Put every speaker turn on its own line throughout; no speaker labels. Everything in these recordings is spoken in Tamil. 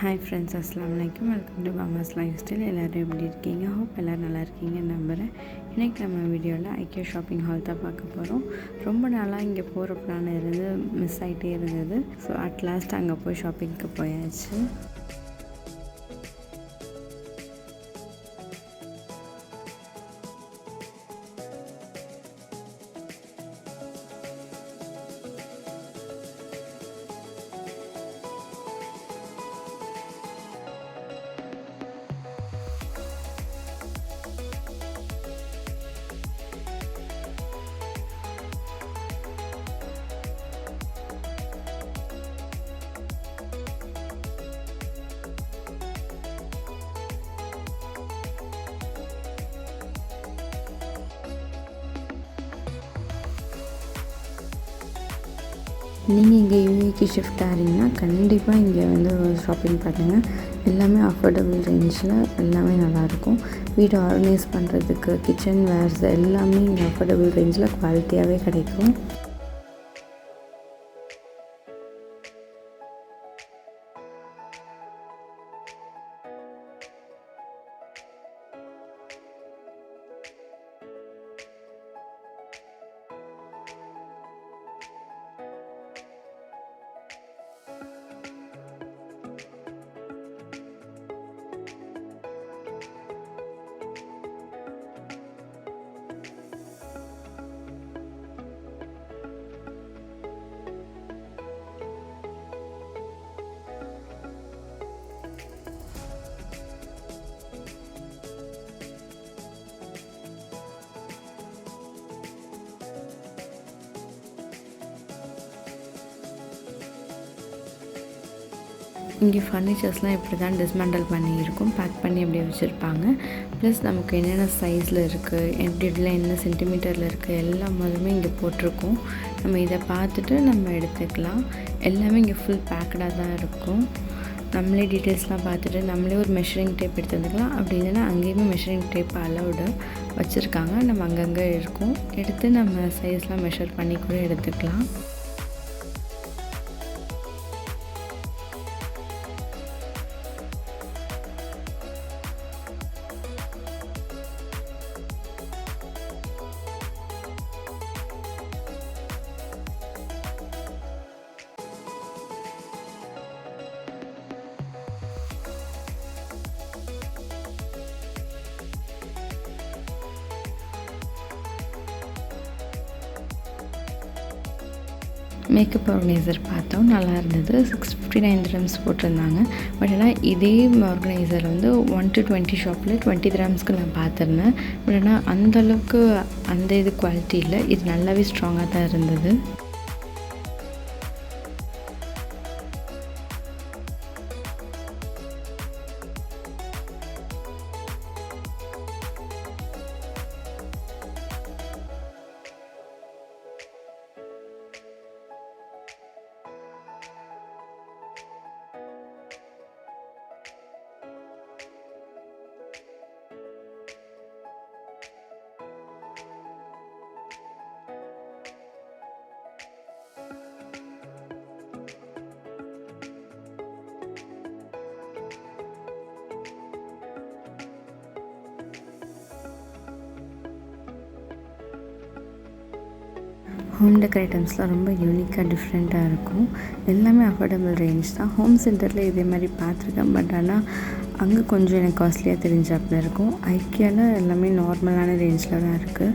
ஹாய் ஃப்ரெண்ட்ஸ், அஸ்ஸலாமு அலைக்கும். Welcome to mama's lifestyle. எல்லோரும் எப்படி இருக்கீங்க? ஹோப் எல்லோரும் நல்லா இருக்கீங்கன்னு நம்புகிறேன். இன்றைக்கி நம்ம வீடியோவில் ஐக்கியா ஷாப்பிங் ஹால் தான் பார்க்க போகிறோம். ரொம்ப நாளாக இங்கே போகிற பிளான் இருந்து மிஸ் ஆகிட்டே இருந்தது. ஸோ அட் லாஸ்ட் அங்கே போய் ஷாப்பிங்க்கு போயாச்சு. நீங்கள் இங்கே யூஏக்கு ஷிஃப்ட் ஆகிறீங்கன்னா கண்டிப்பாக இங்கே வந்து ஷாப்பிங் பண்ணுங்கள். எல்லாமே அஃபோர்டபுள் ரேஞ்சில் எல்லாமே நல்லாயிருக்கும். வீடு ஆர்கனைஸ் பண்ணுறதுக்கு கிச்சன் வேர்ஸ் எல்லாமே இங்கே அஃபோர்டபுள் ரேஞ்சில் குவாலிட்டியாகவே கிடைக்கும். இங்கே ஃபர்னிச்சர்ஸ்லாம் இப்படி தான் டிஸ்மேண்டல் பண்ணியிருக்கும், பேக் பண்ணி அப்படியே வச்சுருப்பாங்க. ப்ளஸ் நமக்கு என்னென்ன சைஸில் இருக்குது, எப்படி என்ன சென்டிமீட்டரில் இருக்குது எல்லா மாதிரியுமே இங்கே போட்டிருக்கோம். நம்ம இதை பார்த்துட்டு நம்ம எடுத்துக்கலாம். எல்லாமே இங்கே ஃபுல் பேக்கடாக தான் இருக்கும். நம்மளே டீட்டெயில்ஸ்லாம் பார்த்துட்டு நம்மளே ஒரு மெஷரிங் டேப் எடுத்து வந்துக்கலாம். அப்படி இல்லைன்னா அங்கேயுமே மெஷரிங் டேப் அலௌடு வச்சுருக்காங்க. நம்ம அங்கங்கே இருக்கும் எடுத்து நம்ம சைஸ்லாம் மெஷர் பண்ணி கூட எடுத்துக்கலாம். மேக்கப் ஆர்கனைசர் பார்த்தோம், நல்லா இருந்தது. 659 dirhams போட்டிருந்தாங்க. பட் ஆனால் இதே ஆர்கனைசர் வந்து 1 to 20 ஷாப்பில் 20 dirhamsக்கு நான் பார்த்துருந்தேன். பட் ஆனால் அந்தளவுக்கு அந்த இது குவாலிட்டி இல்லை. இது நல்லாவே ஸ்ட்ராங்காக தான் இருந்தது. ஹோம் டெக்கர் ஐட்டம்ஸ்லாம் ரொம்ப யூனிக்காக டிஃப்ரெண்ட்டாக இருக்கும். எல்லாமே அஃபோர்டபுள் ரேஞ்ச் தான். ஹோம் சென்டரில் இதே மாதிரி பார்த்துருக்கேன். பட் ஆனால் அங்கே கொஞ்சம் எனக்கு காஸ்ட்லியாக தெரிஞ்சாப்பில் இருக்கும். ஐக்கியாவில் எல்லாமே நார்மலான ரேஞ்சில் தான் இருக்குது.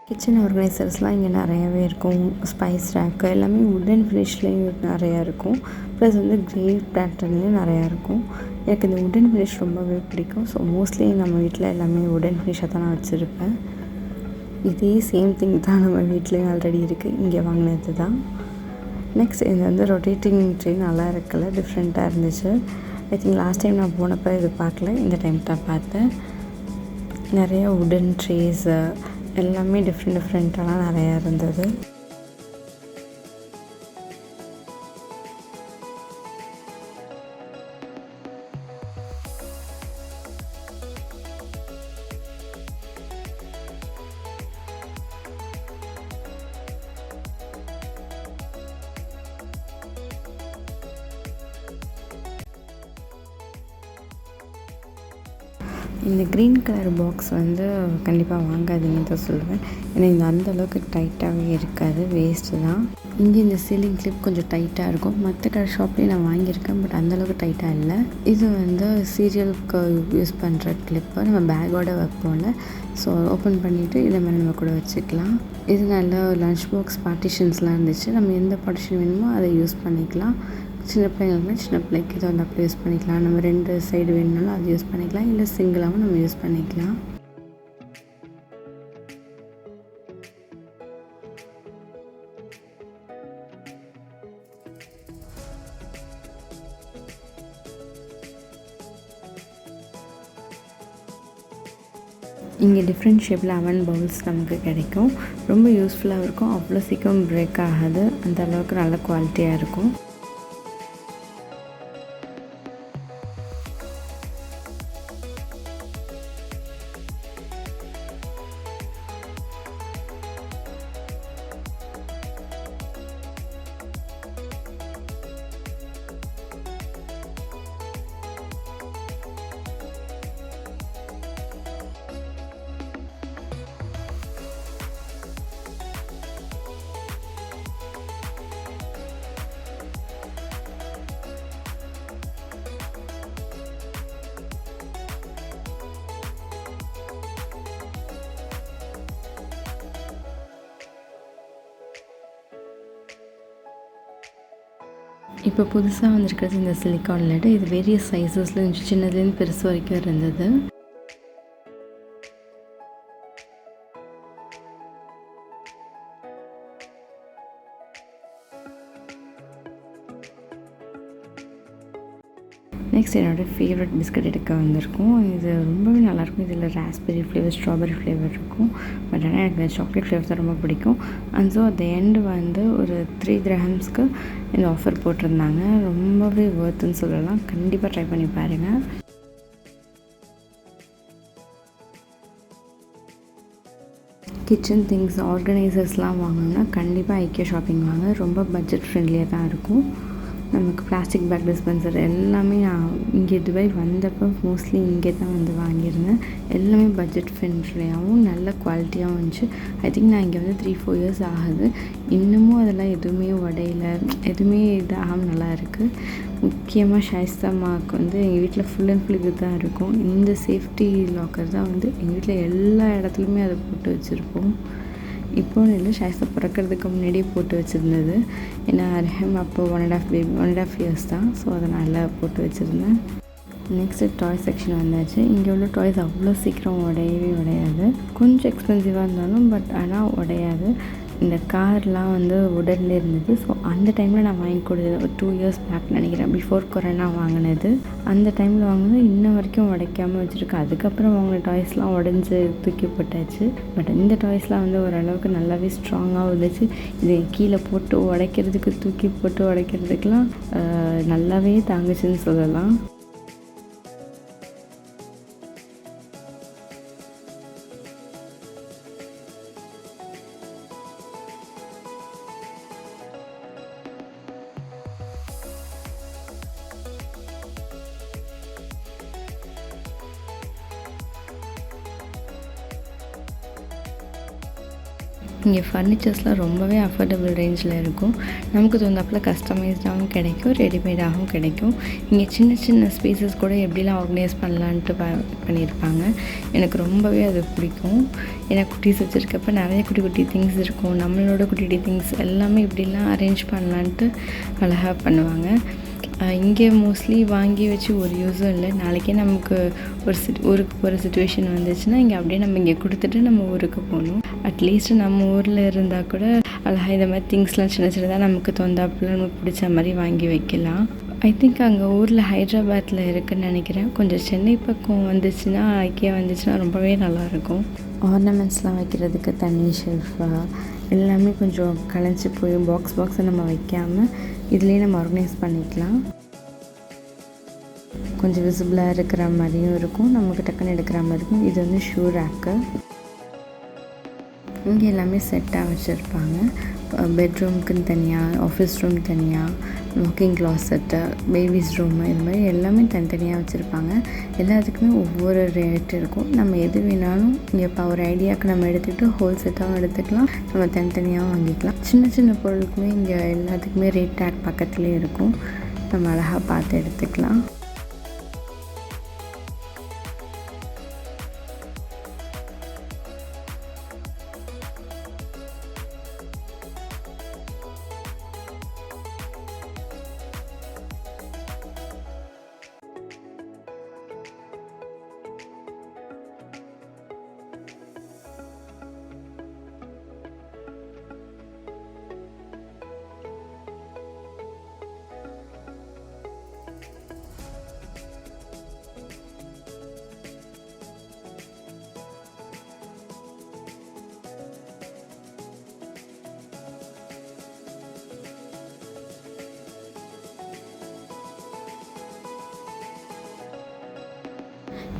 கிச்சன் ஆர்கனைசர்ஸ்லாம் இங்கே நிறையாவே இருக்கும். ஸ்பைஸ் ரேக்கு எல்லாமே வுட்டன் ஃபினிஷ்லேயும் நிறையா இருக்கும். ப்ளஸ் வந்து கிரே பேட்டர்ன்லேயும் நிறையா இருக்கும். எனக்கு இந்த வுட்டன் ஃபினிஷ் ரொம்பவே பிடிக்கும். ஸோ மோஸ்ட்லி நம்ம வீட்டில் எல்லாமே வுட்டன் ஃபினிஷாக தான் நான் வச்சுருப்பேன். இதே சேம் திங் தான் நம்ம வீட்லேயும் ஆல்ரெடி இருக்குது, இங்கே வாங்கினது தான். நெக்ஸ்ட் இது வந்து ரொட்டேட்டிங் ட்ரே நல்லா இருக்குல்ல, டிஃப்ரெண்ட்டாக இருந்துச்சு. ஐ திங்க் லாஸ்ட் டைம் நான் போனப்போ இது பார்க்கல, இந்த டைம் தான் பார்த்தேன். நிறையா வுடன் ட்ரேஸு எல்லாமே டிஃப்ரெண்ட்டாலாம் நிறையா இருந்தது. இந்த க்ரீன் கலர் பாக்ஸ் வந்து கண்டிப்பாக வாங்காதீங்கன்னு தான் சொல்லுவேன். ஏன்னா இந்த அந்தளவுக்கு டைட்டாகவே இருக்காது, வேஸ்ட்டு தான். இங்கே இந்த சீலிங் கிளிப் கொஞ்சம் டைட்டாக இருக்கும். மற்ற கடை ஷாப்லேயும் நான் வாங்கியிருக்கேன், பட் அந்தளவுக்கு டைட்டாக இல்லை. இது வந்து சீரியலுக்கு யூஸ் பண்ணுற கிளிப்பு, நம்ம பேக்கோடு வைப்போம்ல. ஸோ ஓப்பன் பண்ணிவிட்டு இதை மாதிரி நம்ம கூட வச்சுக்கலாம். இது நல்ல லன்ச் பாக்ஸ் பார்ட்டிஷன்ஸ்லாம் இருந்துச்சு. நம்ம எந்த பார்ட்டிஷன் வேணுமோ அதை யூஸ் பண்ணிக்கலாம். சின்ன பிள்ளைங்களுக்கு சின்ன பிள்ளைக்கு இதை வந்து அப்படி யூஸ் பண்ணிக்கலாம். நம்ம 2 சைடு வேணுனாலும் அது யூஸ் பண்ணிக்கலாம், இல்லை சிங்கிளாகவும் நம்ம யூஸ் பண்ணிக்கலாம். இங்கே டிஃப்ரெண்ட் ஷேப்பில் அவன் பவுல்ஸ் நமக்கு கிடைக்கும். ரொம்ப யூஸ்ஃபுல்லாக இருக்கும். அவ்வளோ சீக்கிரம் பிரேக் ஆகாது. அந்த அளவுக்கு நல்ல குவாலிட்டியாக இருக்கும். இப்போ புதுசாக வந்திருக்கிறது இந்த சிலிக்கான் லெட். இது வேரியஸ் சைஸஸில் இருந்துச்சு, சின்னதுலேருந்து பெருசு வரைக்கும் இருந்தது. நெக்ஸ்ட் என்னோடய ஃபேவரட் பிஸ்கட் எடுக்க வந்திருக்கும். இது ரொம்பவே நல்லாயிருக்கும். இதில் ராஸ்பெரி ஃப்ளேவர், ஸ்ட்ராபெரி ஃப்ளேவர் இருக்கும். பட் ஆனால் எனக்கு சாக்லேட் ஃப்ளேவர் தான் ரொம்ப பிடிக்கும். And so at the end வந்து ஒரு 3 dirhamsக்கு இந்த ஆஃபர் போட்டிருந்தாங்க. ரொம்பவே ஒர்த்துன்னு சொல்லலாம். கண்டிப்பாக ட்ரை பண்ணி பாருங்கள். கிச்சன் திங்ஸ், ஆர்கனைசர்ஸ்லாம் வாங்கணும்னா கண்டிப்பாக ஐக்கியா ஷாப்பிங் வாங்க. ரொம்ப பட்ஜெட் ஃப்ரெண்ட்லியாக தான் இருக்கும். நமக்கு பிளாஸ்டிக் பேக் டிஸ்பென்சர் எல்லாமே நான் இங்கே துபாய் வந்தப்போ மோஸ்ட்லி இங்கே தான் வந்து வாங்கியிருந்தேன். எல்லாமே பட்ஜெட் ஃப்ரெண்ட்லியாகவும் நல்ல குவாலிட்டியாகவும் இருந்துச்சு. ஐ திங்க் நான் இங்கே வந்து 3-4 இயர்ஸ் ஆகுது. இன்னமும் அதெல்லாம் எதுவுமே உடையில, எதுவுமே இதாகாமல் நல்லா இருக்குது. முக்கியமாக ஷாயிஸ்தாமாவுக்கு வந்து எங்கள் வீட்டில் ஃபுல் அண்ட் ஃபுல் இது தான் இருக்கும். இந்த சேஃப்டி லாக்கர் தான் வந்து எங்கள் வீட்டில் எல்லா இடத்துலையுமே அதை போட்டு வச்சுருப்போம். இப்போது இல்லை, ஷாயிஸ்தா பிறக்கிறதுக்கு முன்னாடியே போட்டு வச்சுருந்தது. ஏன்னா அர்ஹம் அப்போ 1.5 இயர்ஸ் தான். ஸோ அதனால் போட்டு வச்சுருந்தேன். நெக்ஸ்ட்டு டாய் செக்ஷன் வந்தாச்சு. இங்கே உள்ள டாய்ஸ் அவ்வளோ சீக்கிரம் உடையாது. கொஞ்சம் எக்ஸ்பென்சிவாக இருந்தாலும் பட் ஆனால் உடையாது. இந்த கார்லாம் வந்து உடனில் இருந்தது. ஸோ அந்த டைமில் நான் வாங்கி கொடுத்தது ஒரு 2 இயர்ஸ் பேக் நினைக்கிறேன். பிஃபோர் கொரோனா வாங்கினது. அந்த டைமில் வாங்கினது இன்ன வரைக்கும் உடைக்காமல் வச்சுருக்கேன். அதுக்கப்புறம் வாங்கின டாய்ஸ்லாம் உடஞ்சி தூக்கி போட்டாச்சு. பட் இந்த டாய்ஸ்லாம் வந்து ஓரளவுக்கு நல்லாவே ஸ்ட்ராங்காகவும் இருந்துச்சு. இது கீழே போட்டு உடைக்கிறதுக்கு, தூக்கி போட்டு உடைக்கிறதுக்கெலாம் நல்லாவே தாங்குச்சுன்னு சொல்லலாம். இங்கே ஃபர்னிச்சர்ஸ்லாம் ரொம்பவே அஃபோர்டபுள் ரேஞ்சில் இருக்கும். நமக்கு தகுந்தாப்பில் கஸ்டமைஸ்டாகவும் கிடைக்கும், ரெடிமேடாகவும் கிடைக்கும். இங்கே சின்ன சின்ன ஸ்பேசஸ் கூட எப்படிலாம் ஆர்கனைஸ் பண்ணலான்ட்டு பண்ணியிருப்பாங்க. எனக்கு ரொம்பவே அது பிடிக்கும். ஏன்னா குட்டீஸ் வச்சுருக்கப்ப நிறைய குட்டி குட்டி திங்ஸ் இருக்கும். நம்மளோட குட்டி குட்டி திங்ஸ் எல்லாமே இப்படிலாம் அரேஞ்ச் பண்ணலான்ட்டு அழகாக பண்ணுவாங்க. இங்கே மோஸ்ட்லி வாங்கி வச்சு ஒரு யூஸும் இல்லை. நாளைக்கே நமக்கு ஊருக்கு போகிற சுச்சுவேஷன் வந்துச்சுன்னா இங்கே அப்படியே நம்ம இங்கே கொடுத்துட்டு நம்ம ஊருக்கு போகணும். அட்லீஸ்ட் நம்ம ஊரில் இருந்தால் கூட அழகாக இந்த மாதிரி திங்ஸ்லாம் சின்ன சின்னதாக நமக்கு தோந்தாப்புல நமக்கு பிடிச்ச மாதிரி வாங்கி வைக்கலாம். ஐ திங்க் அங்கே ஊரில் ஹைதராபாத்தில் இருக்குதுன்னு நினைக்கிறேன். கொஞ்சம் சென்னை பக்கம் வந்துச்சுன்னா ஐக்கியா வந்துச்சுன்னா ரொம்பவே நல்லாயிருக்கும். ஆர்னமெண்ட்ஸ்லாம் வைக்கிறதுக்கு தனி ஷெல்ஃபாக எல்லாமே கொஞ்சம் களைஞ்சி போய் பாக்ஸை நம்ம வைக்காமல் இதுலேயே நம்ம ஆர்கனைஸ் பண்ணிக்கலாம். கொஞ்சம் விசிபிளாக இருக்கிற மாதிரியும் இருக்கும், நமக்கு டக்குன்னு எடுக்கிற மாதிரி இருக்கும். இது வந்து ஷூ ரேக்கு. இங்கே எல்லாமே செட்டாக வச்சுருப்பாங்க. பெட்ரூம்க்குன்னு தனியாக, ஆஃபீஸ் ரூம் தனியாக, வாக்கிங் க்ளாசெட்டு, பேபிஸ் ரூமு, இது மாதிரி எல்லாமே தனித்தனியாக வச்சுருப்பாங்க. எல்லாத்துக்குமே ஒவ்வொரு ரேட் இருக்கும். நம்ம எது வேணாலும் இங்கே இப்போ ஒரு ஐடியாவுக்கு நம்ம எடுத்துக்கிட்டு ஹோல் செட்டாகவும் எடுத்துக்கலாம், நம்ம தனித்தனியாகவும் வாங்கிக்கலாம். சின்ன சின்ன பொருளுக்குமே இங்கே எல்லாத்துக்குமே ரேட் டேக் பக்கத்துலேயே இருக்கும். நம்ம அழகாக பார்த்து எடுத்துக்கலாம்.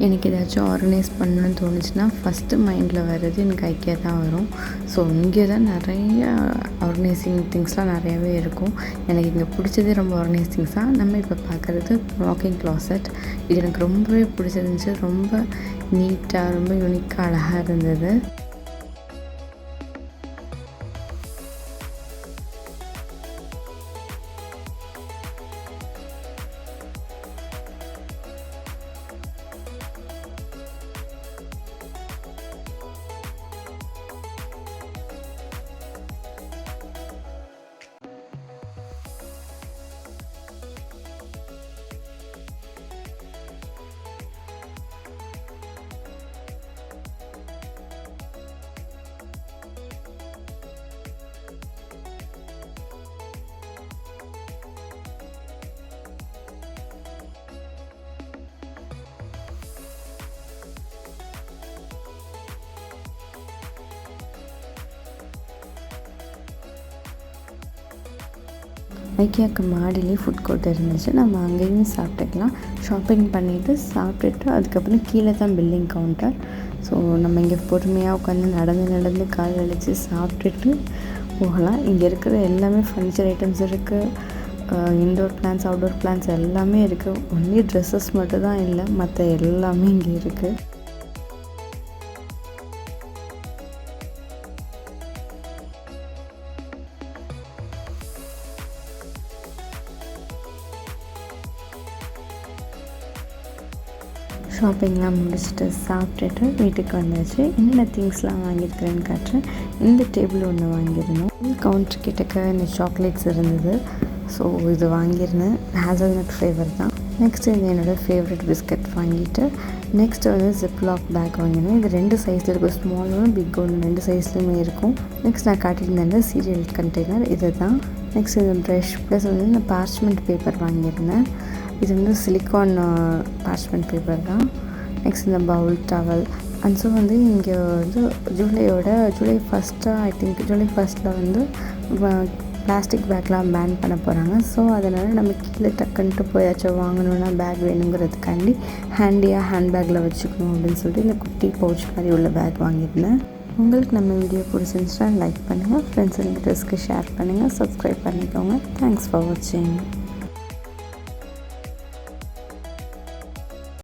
எனக்கு ஏதாச்சும் ஆர்கனைஸ் பண்ணணும்னு தோணுச்சுன்னா ஃபஸ்ட்டு மைண்டில் வர்றது எனக்கு ஐக்கியா தான் வரும். ஸோ இங்கே தான் நிறைய ஆர்கனைசிங் திங்ஸ்லாம் நிறையாவே இருக்கும். எனக்கு இங்கே பிடிச்சதே ரொம்ப ஆர்கனைஸ் திங்ஸாக நம்ம இப்போ பார்க்குறது வாக்கிங் க்ளாசெட். இது எனக்கு ரொம்பவே பிடிச்சிருந்துச்சு. ரொம்ப நீட்டாக, ரொம்ப யூனிக்காக, அழகாக இருந்தது. ஐக்கியாவுக்கு மாடியிலே ஃபுட் கோர்ட் இருந்துச்சு. நம்ம அங்கேயும் சாப்பிட்டுக்கலாம். ஷாப்பிங் பண்ணிவிட்டு சாப்பிட்டுட்டு அதுக்கப்புறம் கீழே தான் பில்லிங் கவுண்டர். ஸோ நம்ம இங்கே பொறுமையாக உட்காந்து நடந்து கால் வலித்து சாப்பிட்டுட்டு போகலாம். இங்கே இருக்கிற எல்லாமே ஃபர்னிச்சர் ஐட்டம்ஸ் இருக்குது. இன்டோர் பிளான்ஸ், அவுட்டோர் பிளான்ஸ் எல்லாமே இருக்குது. ஒன்லி ட்ரெஸ்ஸஸ் மட்டும் தான் இல்லை, மற்ற எல்லாமே இங்கே இருக்குது. ஷாப்பிங்லாம் முடிச்சுட்டு சாப்பிட்டுட்டு வீட்டுக்கு வந்தாச்சு. என்னென்ன திங்ஸ்லாம் வாங்கியிருக்கிறேன்னு காட்டுறேன். இந்த டேபிள் ஒன்று வாங்கியிருந்தோம். கவுண்டர் கிட்டக்க இந்த சாக்லேட்ஸ் இருந்தது. ஸோ இது வாங்கியிருந்தேன். ஹேசல்நட் ஃப்ளேவர் தான். நெக்ஸ்ட்டு இது என்னோடய ஃபேவரட் பிஸ்கட் வாங்கிட்டு நெக்ஸ்ட்டு வந்து ஜிப்லாக் பேக் வாங்கினோம். இது 2 சைஸில் இருக்கும். ஸ்மால் ஒன்று, பிக் ஒன்று, 2 சைஸ்லையுமே இருக்கும். நெக்ஸ்ட் நான் காட்டியிருந்தேன் சீரியல் கண்டெய்னர், இது தான். நெக்ஸ்ட் இந்த ப்ரஷ் ப்ளஸ் வந்து இந்த பார்ச்மெண்ட் பேப்பர் வாங்கியிருந்தேன். இது வந்து சிலிக்கான் பார்ச்மெண்ட் பேப்பர் தான். நெக்ஸ்ட் இந்த பவுல் டவல். அண்ட் ஸோ வந்து இங்கே வந்து ஜூலை 1 ஐ திங்க் ஜூலை 1 வந்து பிளாஸ்டிக் பேக்லாம் பேன் பண்ண போகிறாங்க. ஸோ அதனால் நம்ம கீழே டக்குன்ட்டு போயாச்சும் வாங்கணுன்னா பேக் வேணுங்கிறதுக்காண்டி ஹேண்ட் பேக்கில் வச்சுக்கணும் அப்படின்னு சொல்லிட்டு இந்த குட்டி பவுச் மாதிரி உள்ள பேக் வாங்கியிருந்தேன். உங்களுக்கு நம்ம வீடியோ பிடிச்சிருந்துச்சுன்னா லைக் பண்ணுங்கள், ஃப்ரெண்ட்ஸ் அண்ட் ரிலேட்டிவ்ஸ்க்கு ஷேர் பண்ணுங்கள், சப்ஸ்கிரைப் பண்ணிக்கோங்க. தேங்க்ஸ் ஃபார் வாட்சிங்.